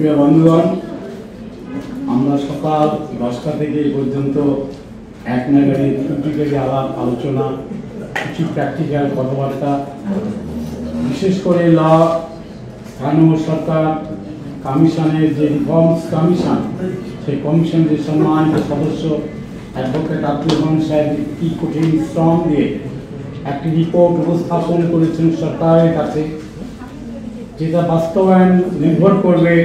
প্রিয় বন্ধুগণ, আমরা সকাল 10টা থেকে এই পর্যন্ত এক নাগারে টুকিটাকি আলাপ আলোচনা, কিছু প্র্যাকটিক্যাল কথাবার্তা, বিশেষ করে ল, স্থানীয় সরকার কমিশনের যে রিফর্মস কমিশন, সেই কমিশনের সম্মানিত সদস্য অ্যাডভোকেট আব্দুল রহমান সাহেব কি কঠিন শ্রম দিয়ে একটি রিপোর্ট উপস্থাপন করেছেন সরকারের কাছে, যেটা বাস্তবায়ন নির্ভর করবে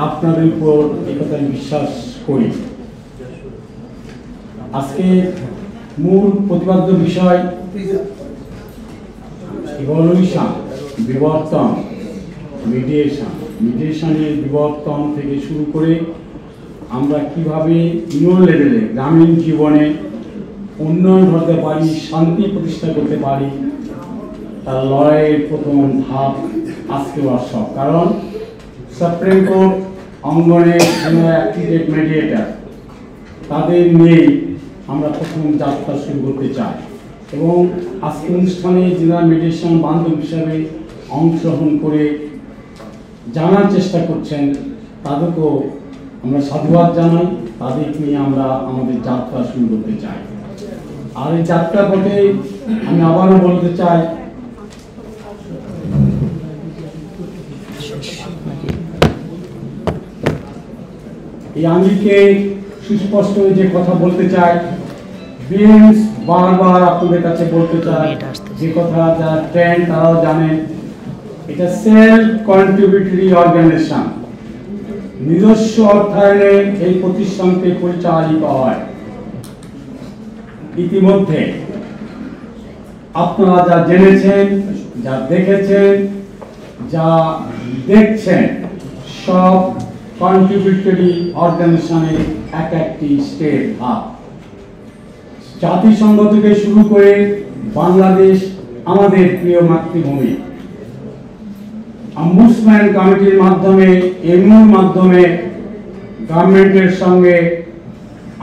আপনাদের উপর, এই কথা আমি বিশ্বাস করি। আজকে মূল প্রতিপাদ্য বিষয় ইভলিউশন, বিবর্তন, মিডিয়েশনের বিবর্তন থেকে শুরু করে আমরা কিভাবে ইউনিয়ন লেভেলে গ্রামীণ জীবনে উন্নয়ন হতে পারি, শান্তি প্রতিষ্ঠা করতে পারি, তার লড়াইয়ের প্রথম ধাপ আজকে ওয়ার্কশপ। কারণ সুপ্রিম কোর্ট অঙ্গনে অ্যাক্টিভেট মিডিয়েটার, তাদের নিয়েই আমরা প্রথম যাত্রা শুরু করতে চাই এবং আজকে অনুষ্ঠানে যারা মিডিয়েশন বান্ধব হিসাবে অংশগ্রহণ করে জানার চেষ্টা করছেন তাদেরকেও আমরা সাধুবাদ জানাই। তাদেরকে নিয়ে আমরা আমাদের যাত্রা শুরু করতে চাই। আর এই যাত্রা পথে আমি আবারও বলতে চাই, এই আঙ্গিকে সুস্পষ্ট যে কথা বলতে চাই, বিএমস বারবার আপনাদের কাছে বলতে চাই, যে কথা যারা ট্রেন্ড তারাও জানেন, এটা সেলফ কন্ট্রিবিউটরি অর্গানাইজেশন, নিজস্ব অর্থায়নে এই প্রতিষ্ঠানকে পরিচালিত হয়। ইতিমধ্যে আপনারা যা জেনেছেন, যা দেখেছেন, যা দেখছেন, সব কন্ট্রিবিউটরি অর্গানাইজেশনের এক একটি স্টেট ভাগ। জাতিসংঘ থেকে শুরু করে বাংলাদেশ আমাদের প্রিয় মাতৃভূমি, অম্বুডসম্যান কমিটির মাধ্যমে, এমওর মাধ্যমে গভর্নমেন্টের সঙ্গে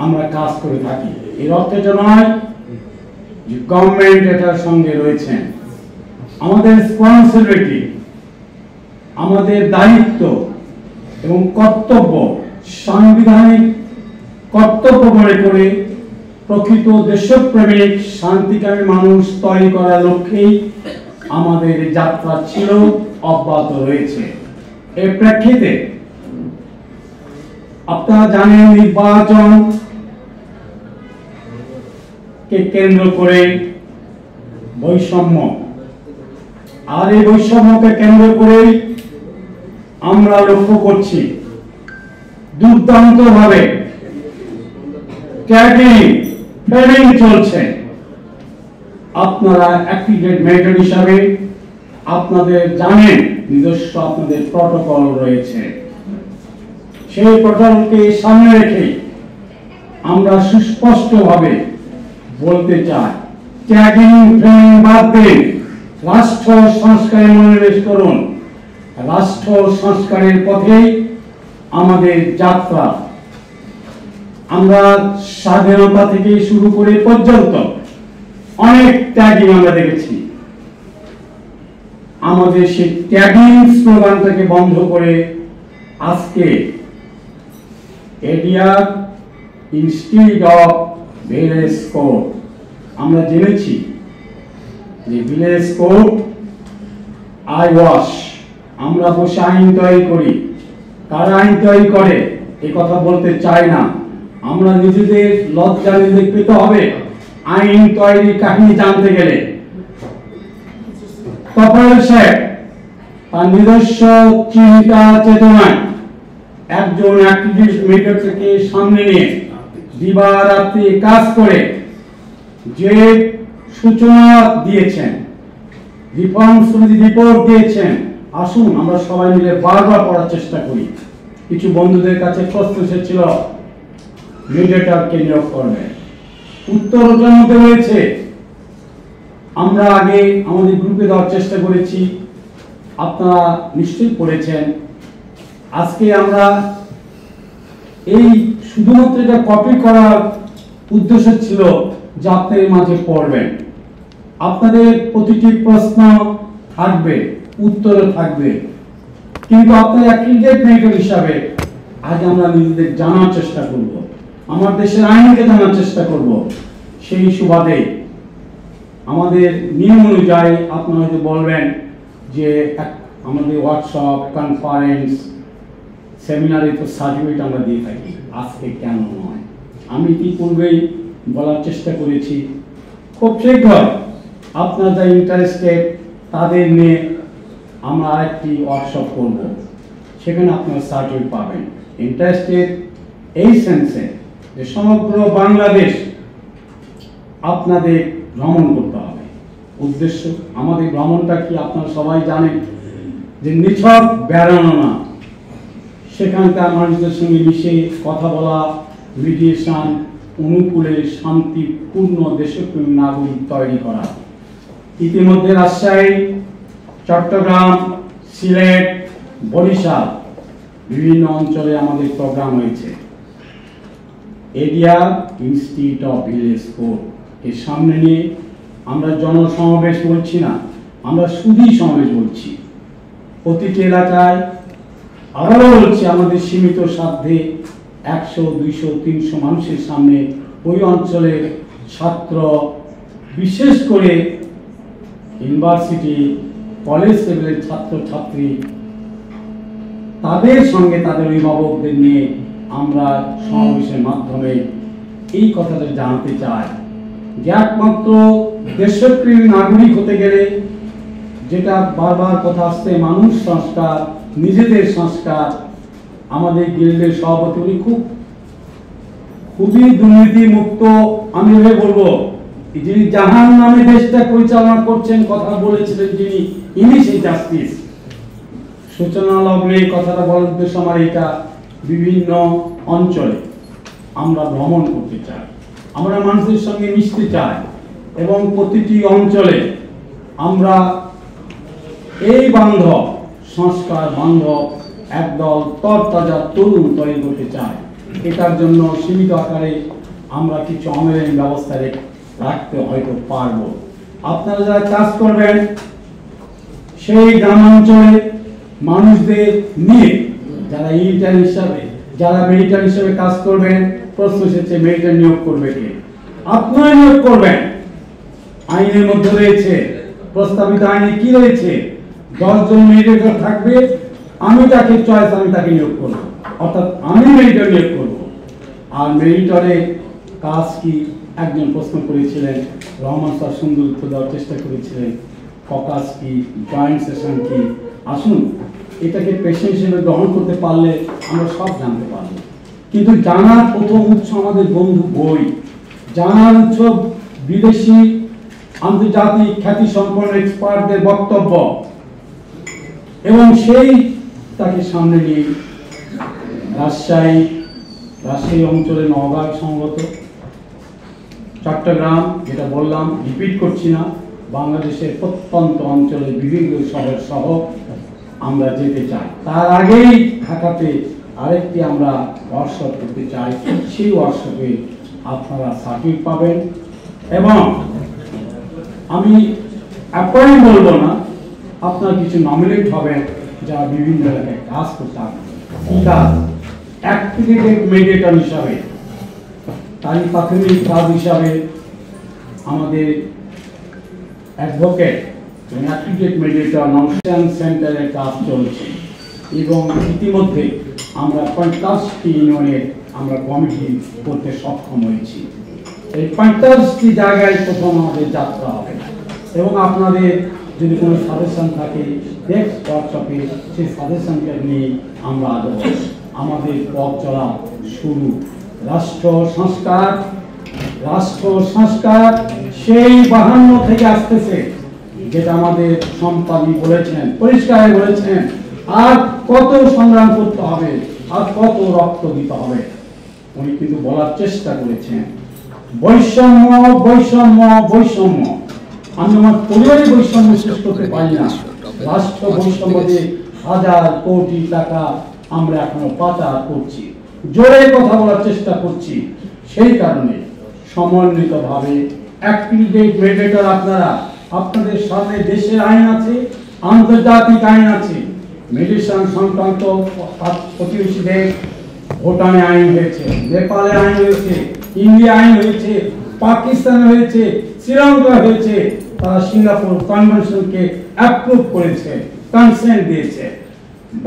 আমরা কাজ করে থাকি। এর অর্থ এটা নয় যে গভর্নমেন্ট এটার সঙ্গে রয়েছেন। আমাদের রেসপন্সিবিলিটি, আমাদের দায়িত্ব এবং কর্তব্য, সাংবিধানিক কর্তব্য মনে করে প্রকৃত দেশপ্রেমিক শান্তিকামী মানুষ তৈরি করার লক্ষ্যেই আমাদের যাত্রা ছিল, অব্যাহত রয়েছে। এর প্রেক্ষিতে আপনারা জানেন, নির্বাচন কে কেন্দ্র করে বৈষম্য, আর এই বৈষম্যকে কেন্দ্র করে আমরা লক্ষ্য করছি দুর্দান্ত ভাবে ট্যাগিং চলছে। আপনারা অ্যাক্টিভেট মেথড হিসাবে আপনাদের জানেন নিজস্ব আপনাদের প্রটোকল রয়েছে। সেই প্রটোকলকে সামনে রেখে আমরা সুস্পষ্টভাবে বলতে চাই, ট্যাগিং ফ্রেমিং বাদ দিন, রাষ্ট্র সংস্কারে মনোনিবেশ করুন। রাষ্ট্র সংস্কারের পথেই আমাদের যাত্রা। আমরা স্বাধীনতা থেকে শুরু করে পর্যন্ত অনেক ট্যাগিং আমরা দেখেছি। আমাদের সেই ট্যাগিং স্লোগানটাকে বন্ধ করে আজকে ADR institute of village code, আমরা জেনেছি যে ভিলেজ কোড আই ওয়াশ, আমরা বসে আইন তৈরি করি। কারা আইন তৈরি করে এ কথা বলতে চাই না। আমরা নিজেদের লজ্জা নিজেদের পেতে হবে আইন তৈরির কাহিনী জানতে গেলে। তপন সাহেব তার নিজস্ব চিন্তা চেতনায় একজন অ্যাক্টিভিস্ট মেকারকে সামনে নিয়ে দিবারাত্রি কাজ করে যে সূচনা দিয়েছেন, রিফর্মস রিপোর্ট দিয়েছেন, আসুন আমরা সবাই মিলে বারবার পড়ার চেষ্টা করি। কিছু বন্ধুদের কাছে প্রশ্ন এসেছিল মিডিয়েটরকে নিয়োগ করবে, উত্তর ওটার মধ্যে রয়েছে। আমরা আগে আমাদের গ্রুপে দেওয়ার চেষ্টা করেছি, আপনারা নিশ্চয়ই পড়েছেন। আজকে আমরা এই শুধুমাত্র এটা কপি করার উদ্দেশ্য ছিল যে আপনাদের মাঝে পড়বেন, আপনাদের প্রতিটি প্রশ্ন থাকবে, উত্তর থাকবে। কিন্তু আপনার অ্যাক্রিডিটেড মেডিকেল হিসাবে আজ আমরা নিজেদের জানার চেষ্টা করব, আমার দেশের আইনকে জানার চেষ্টা করব। সেই সুবাদে আমাদের নিয়ম অনুযায়ী আপনারা হয়তো বলবেন যে আমাদের ওয়ার্কশপ, কনফারেন্স, সেমিনারে তো সার্টিফিকেট আমরা দিয়ে থাকি, আজকে কেন নয়? আমি ইতিপূর্বেই বলার চেষ্টা করেছি, খুব শীঘ্র আপনারা যা ইন্টারেস্টেড তাদের নিয়ে আমরা আরেকটি ওয়ার্কশপ করব, সেখানে আপনারা সার্টিফিকেট পাবেন। ইন্টারেস্টেড এই সেন্সে যে সমগ্র বাংলাদেশ আপনাদের ভ্রমণ করতে হবে। উদ্দেশ্য আমাদের ভ্রমণটা কি আপনারা সবাই জানেন, যে নিছক বেড়ানো না, সেখানকার মানুষদের সঙ্গে মিশে কথা বলা, মিডিয়েশন, অনুকূলে শান্তিপূর্ণ দেশপ্রেমী নাগরিক তৈরি করা। ইতিমধ্যে রাজশাহী, চট্টগ্রাম, সিলেট, বরিশাল বিভিন্ন অঞ্চলে আমাদের প্রোগ্রাম হয়েছে। Area institute of village sport এর সামনে নিয়ে আমরা জনসমাবেশ বলছি না, আমরা সুধী সমাবেশ বলছি। প্রতিটি এলাকায় আবারও বলছি, আমাদের সীমিত সাধ্যে 100, 200, 300 মানুষের সামনে ওই অঞ্চলের ছাত্র, বিশেষ করে ইউনিভার্সিটি, কলেজ লেভেলের ছাত্রছাত্রী, তাদের সঙ্গে তাদের অভিভাবকদের নিয়ে আমরা সমাবেশের মাধ্যমে এই কথাটা জানাতে চাই যে একমাত্র দেশপ্রেমী নাগরিক হতে গেলে, যেটা বারবার কথা আসছে, মানুষ সংস্কার, নিজেদের সংস্কার। আমাদের গিল্ডের সভাপতি উনি খুবই দুর্নীতি মুক্ত, আমি এভাবে বলবো, যিনি জাহান নামে দেশটা পরিচালনা করছেন, কথা বলেছিলেন যিনি, ইনি সেই জাস্টিস। সূচনা লগ্নে এই কথাটা বলার উদ্দেশ্য আমার এটা, বিভিন্ন অঞ্চলে আমরা ভ্রমণ করতে চাই, আমরা মানুষের সঙ্গে মিশতে চাই, এবং প্রতিটি অঞ্চলে আমরা এই বান্ধব, সংস্কার বান্ধব একদল তরতাজা তরুণ তৈরি করতে চাই। এটার জন্য সীমিত আকারে আমরা কিছু অনলাইন ব্যবস্থা রাখতে হয়তো পারবো। আপনারা যারা কাজ করবেন সেই গ্রামাঞ্চলে মানুষদের নিয়ে, যারা ইন্টার্ন হিসাবে, যারা মেডিকেল হিসাবে কাজ করবেন, প্রশ্ন এসেছে মেডিকেল নিয়োগ করবে কে? আপনারা নিয়োগ করবেন। আইনের মধ্যে রয়েছে, প্রস্তাবিত আইনে কি রয়েছে, 10 জন মেডিকেল থাকবে, আমি তাকে চয়েস, আমি তাকে নিয়োগ করব, অর্থাৎ আমি মেডিকেল নিয়োগ করব। আর মেডিকেলের কাজ কি? একজন প্রশ্ন করেছিলেন, রহমান স্যার সুন্দর উত্তর দেওয়ার চেষ্টা করেছিলেন, ফোকাস কি, জয়েন্ট সেশন কি। আসুন, এটাকে পেশেন্ট হিসেবে গ্রহণ করতে পারলে আমরা সব জানতে পারবো। কিন্তু জানার প্রথম উৎস আমাদের বন্ধু বই, জানার উৎস বিদেশি আন্তর্জাতিক খ্যাতি সম্পন্ন এক্সপার্টদের বক্তব্য, এবং সেই তাকে সামনে নিয়ে রাজশাহী অঞ্চলে নওগাঁ সম্ভবত, চট্টগ্রাম, যেটা বললাম রিপিট করছি না, বাংলাদেশের প্রত্যন্ত অঞ্চলে বিভিন্ন শহর সহ আমরা যেতে চাই। তার আগেই ঢাকাতে আরেকটি আমরা ওয়ার্কশপ করতে চাই, সেই ওয়ার্কশপে আপনারা সার্টিফিকেট পাবেন। এবং আমি অ্যাপয়েন্ট বলবো না, আপনার কিছু নমিনেট হবেন যারা বিভিন্ন এলাকায় কাজ করতে হবে, অ্যাক্টিভেটেড মেডিয়েটর হিসাবে। তারই প্রাথমিক কাজ হিসাবে আমাদের অ্যাডভোকেট অ্যাক্টিভেটেড মেডিয়েটর নমিনেশন সেন্টারের কাজ চলছে, এবং ইতিমধ্যে আমরা 50টি ইউনিয়নের আমরা কমিটি করতে সক্ষম হয়েছি। এই 50টি জায়গায় প্রথম আমাদের যাত্রা হবে, এবং আপনাদের যদি কোনো সাজেশন থাকে নেক্সট ওয়ার্কশপে, সেই সাজেশনকে নিয়ে আমরা আমাদের পথ চলা শুরু। রাষ্ট্র সংস্কার সেই 52 থেকে আসতেছে, যেটা আমাদের সম্পাদী বলেছেন, পরিষ্কার বলেছেন, আর কত সংগ্রাম করতে হবে, আর কত রক্ত দিতে হবে। উনি কিন্তু বলার চেষ্টা করেছেন বৈষম্য, বৈষম্য, বৈষম্য। আমি আমার পরিবারের বৈষম্য শেষ করতে পারি না, রাষ্ট্র বৈষম্য দিয়ে হাজার কোটি টাকা আমরা এখনো পাচার করছি, জোরে কথা বলার চেষ্টা করছি। সেই কারণে সমন্বিতভাবে অ্যাক্টিভেট মেডিয়েটর আপনারা, আপনাদের সামনে দেশের আইন আছে, আন্তর্জাতিক আইন আছে, মেডিসিন সংক্রান্ত প্রতিবেশী দেশ ভুটানে আইন হয়েছে, নেপালে আইন হয়েছে, ইন্ডিয়া আইন হয়েছে, পাকিস্তানে হয়েছে, শ্রীলঙ্কা হয়েছে। তারা সিঙ্গাপুর কনভেনশনকে অ্যাপ্রুভ করেছে, কনসেন্ট দিয়েছে।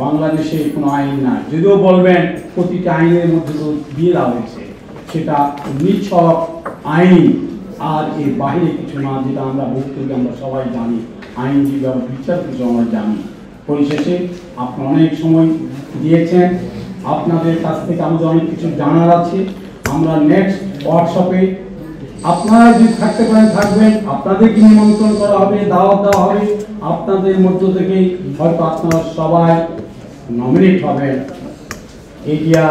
বাংলাদেশে কোনো আইন না, যদিও বলবেন প্রতিটা আইনের মধ্যে দিয়ে দেওয়া হয়েছে, সেটা নিছক আইন আর এর বাইরে কিছু না, যেটা আমরা বক্তব্যে আমরা সবাই জানি, আইনজীবী বা বিচার কিছু আমরা জানি। পরিশেষে আপনারা অনেক সময় দিয়েছেন, আপনাদের কাছ থেকে আমাদের অনেক কিছু জানার আছে। আমরা নেক্সট ওয়ার্কশপে আপনারা যদি থাকতে পারেন থাকবেন, আপনাদেরকে নিমন্ত্রণ করা হবে, দাওয়াত দেওয়া হবে। আপনাদের মধ্য থেকে হয়তো আপনারা সবাই নমিনেট হবেন এরিয়া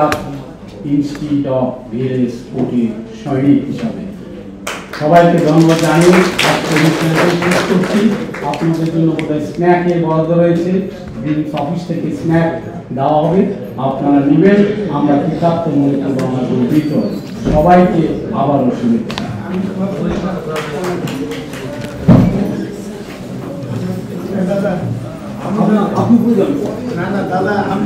ইনস্টিটিউট অফ ভিলেজ কোর্টের সৈনিক হিসাবে। সবাইকে ধন্যবাদ জানিয়ে শেষ করছি। আপনাদের জন্য বোধহয় স্ন্যাকের বরাদ্দ রয়েছে, অফিস থেকে স্ন্যাক দেওয়া হবে, আপনারা নেবেন। আমরা কৃতার্থ মনে করবো, আমরা গর্বিত। সবাইকে আবারও শুভেচ্ছা। আপনি বুঝলেন না দাদা, আমি